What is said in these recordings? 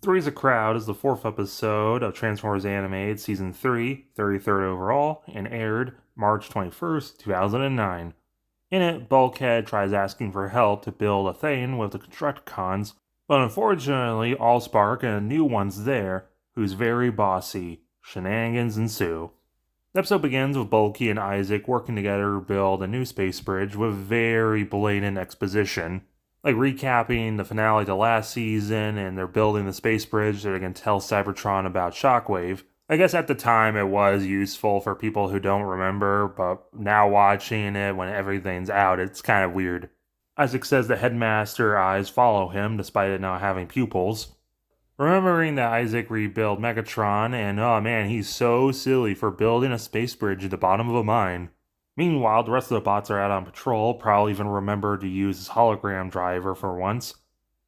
Three's a Crowd is the fourth episode of Transformers Animated Season 3, 33rd overall, and aired March 21st, 2009. In it, Bulkhead tries asking for help to build a thing with the Constructicons, but unfortunately, Allspark and a new one's there, who's very bossy. Shenanigans ensue. The episode begins with Bulky and Isaac working together to build a new space bridge with very blatant exposition. Like recapping the finale to last season, and they're building the space bridge so they can tell Cybertron about Shockwave. I guess at the time it was useful for people who don't remember, but now watching it when everything's out, it's kind of weird. Isaac says the headmaster eyes follow him despite it not having pupils. Remembering that Isaac rebuilt Megatron, and oh man, he's so silly for building a space bridge at the bottom of a mine. Meanwhile, the rest of the bots are out on patrol, probably even remember to use his hologram driver for once.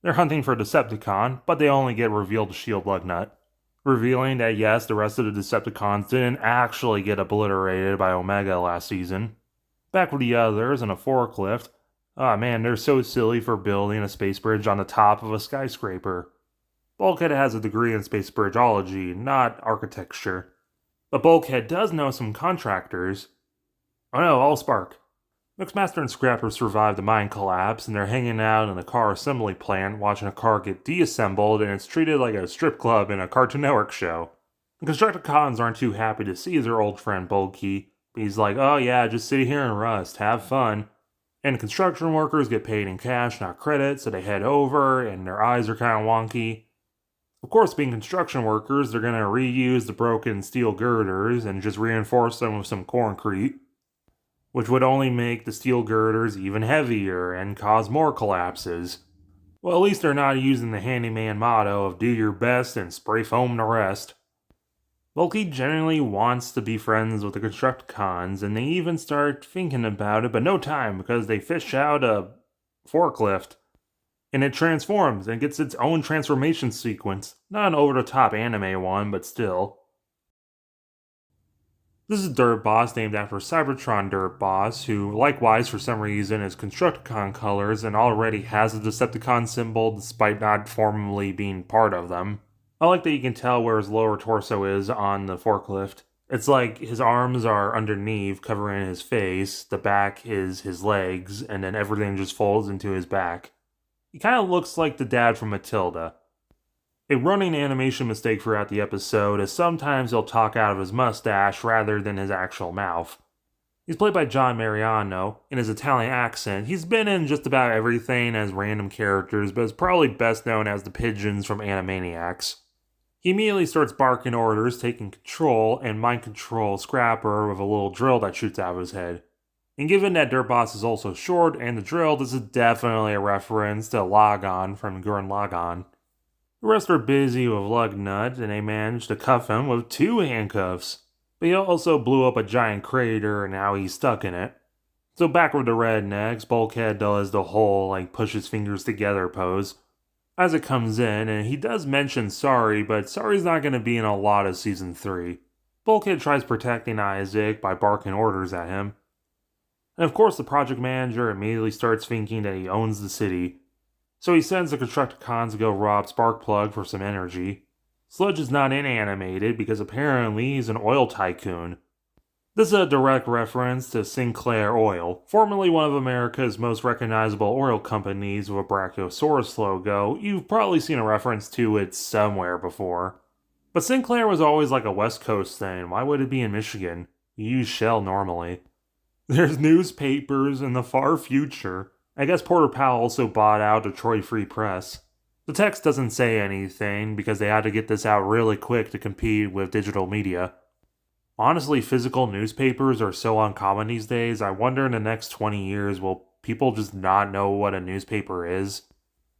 They're hunting for Decepticon, but they only get revealed to shield Lugnut, revealing that yes, the rest of the Decepticons didn't actually get obliterated by Omega last season. Back with the others in a forklift. Oh man, they're so silly for building a space bridge on the top of a skyscraper. Bulkhead has a degree in space bridgeology, not architecture. But Bulkhead does know some contractors. Oh no, Allspark. Mixmaster and Scrapper survive the mine collapse, and they're hanging out in a car assembly plant watching a car get deassembled, and it's treated like a strip club in a Cartoon Network show. The Constructicons aren't too happy to see their old friend Bulky, but he's like, oh yeah, just sit here and rust, have fun. And the construction workers get paid in cash, not credit, so they head over, and their eyes are kind of wonky. Of course, being construction workers, they're going to reuse the broken steel girders and just reinforce them with some concrete, which would only make the steel girders even heavier and cause more collapses. Well, at least they're not using the handyman motto of do your best and spray foam the rest. Bulky generally wants to be friends with the Constructicons, and they even start thinking about it, but no time because they fish out a forklift. And it transforms and gets its own transformation sequence. Not an over-the-top anime one, but still. This is Dirt Boss, named after Cybertron Dirt Boss, who likewise for some reason is Constructicon colors and already has a Decepticon symbol despite not formally being part of them. I like that you can tell where his lower torso is on the forklift. It's like his arms are underneath, covering his face, the back is his legs, and then everything just folds into his back. He kind of looks like the dad from Matilda. A running animation mistake throughout the episode is sometimes he'll talk out of his mustache rather than his actual mouth. He's played by John Mariano. In his Italian accent, he's been in just about everything as random characters, but is probably best known as the pigeons from Animaniacs. He immediately starts barking orders, taking control, and mind control Scrapper with a little drill that shoots out of his head. And given that Dirt Boss is also short and the drill, this is definitely a reference to Logon from Gurren Lagann. The rest are busy with Lugnut, and they manage to cuff him with 2 handcuffs. But he also blew up a giant crater, and now he's stuck in it. So back with the rednecks, Bulkhead does the whole, push his fingers together pose. Isaac comes in, and he does mention sorry, but sorry's not going to be in a lot of Season 3. Bulkhead tries protecting Isaac by barking orders at him. And of course the project manager immediately starts thinking that he owns the city. So he sends the Constructicons to go rob Sparkplug for some energy. Sludge is not animated because apparently he's an oil tycoon. This is a direct reference to Sinclair Oil, formerly one of America's most recognizable oil companies with a Brachiosaurus logo. You've probably seen a reference to it somewhere before. But Sinclair was always like a West Coast thing. Why would it be in Michigan? You use Shell normally. There's newspapers in the far future. I guess Porter Powell also bought out Detroit Free Press. The text doesn't say anything because they had to get this out really quick to compete with digital media. Honestly, physical newspapers are so uncommon these days, I wonder in the next 20 years will people just not know what a newspaper is?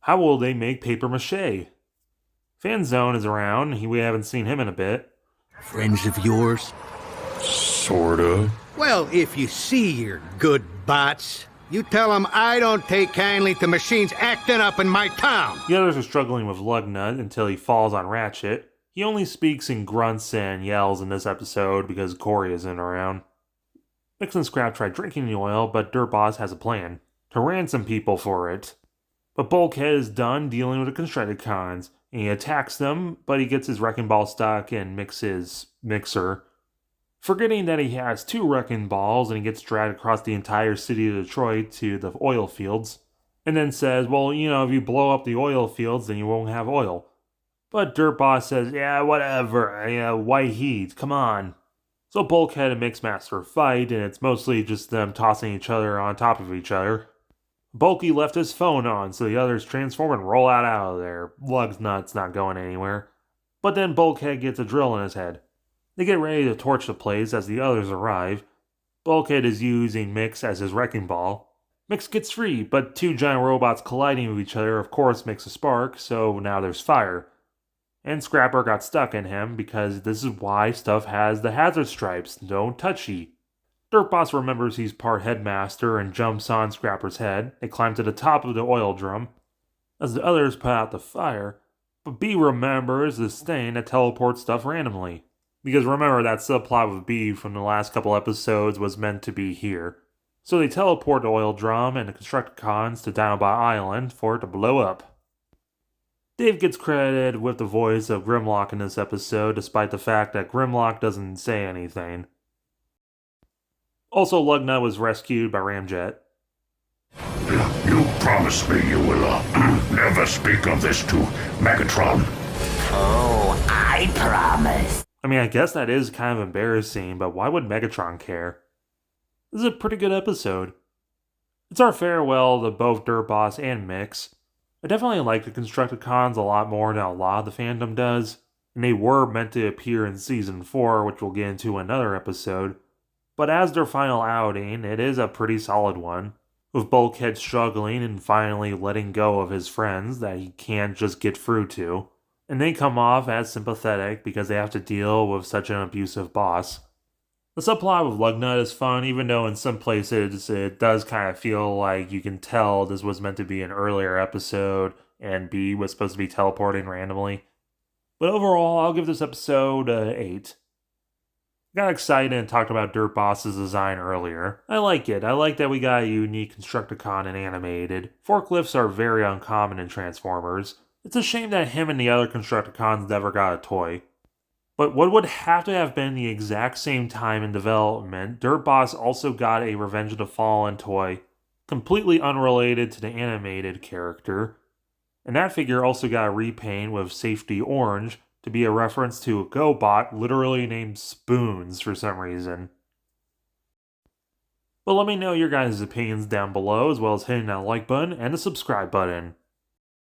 How will they make paper mache? Fanzone is around, we haven't seen him in a bit. Friends of yours? Sorta. Well, if you see your good bots, you tell them I don't take kindly to machines acting up in my town. The others are struggling with Lugnut until he falls on Ratchet. He only speaks in grunts and yells in this episode because Corey isn't around. Mix and Scrap try drinking the oil, but Dirt Boss has a plan. To ransom people for it. But Bulkhead is done dealing with the Constructicons, He attacks them, but he gets his wrecking ball stuck in Mix's mixer, forgetting that he has 2 wrecking balls, and he gets dragged across the entire city of Detroit to the oil fields, and then says, well, if you blow up the oil fields, then you won't have oil. But Dirt Boss says, yeah, whatever, white heat, come on. So Bulkhead and Mixmaster fight, and it's mostly just them tossing each other on top of each other. Bulky left his phone on, so the others transform and roll out of there. Lug's nuts not going anywhere. But then Bulkhead gets a drill in his head. They get ready to torch the place as the others arrive. Bulkhead is using Mix as his wrecking ball. Mix gets free, but 2 giant robots colliding with each other of course makes a spark, so now there's fire. And Scrapper got stuck in him because this is why stuff has the hazard stripes, don't touchy. Dirt Boss remembers he's part headmaster and jumps on Scrapper's head. They climb to the top of the oil drum as the others put out the fire, but B remembers this thing that teleports stuff randomly. Because remember, that subplot with B from the last couple episodes was meant to be here. So they teleport the oil drum and the Constructicons to Dinobot Island for it to blow up. Dave gets credited with the voice of Grimlock in this episode, despite the fact that Grimlock doesn't say anything. Also, Lugnut was rescued by Ramjet. You promised me you will never speak of this to Megatron. Oh, I promise. I mean, I guess that is kind of embarrassing, but why would Megatron care? This is a pretty good episode. It's our farewell to both Dirt Boss and Mix. I definitely like the Constructicons a lot more than a lot of the fandom does, and they were meant to appear in Season 4, which we'll get into in another episode. But as their final outing, it is a pretty solid one, with Bulkhead struggling and finally letting go of his friends that he can't just get through to. And they come off as sympathetic because they have to deal with such an abusive boss. The subplot with Lugnut is fun, even though in some places it does kind of feel like you can tell this was meant to be an earlier episode and B was supposed to be teleporting randomly. But overall, I'll give this episode an 8. I got excited and talked about Dirt Boss's design earlier. I like it. I like that we got a unique Constructicon and animated. Forklifts are very uncommon in Transformers. It's a shame that him and the other Constructicons never got a toy. But what would have to have been the exact same time in development, Dirt Boss also got a Revenge of the Fallen toy, completely unrelated to the animated character. And that figure also got a repaint with Safety Orange to be a reference to a GoBot literally named Spoons for some reason. But let me know your guys' opinions down below, as well as hitting that like button and the subscribe button.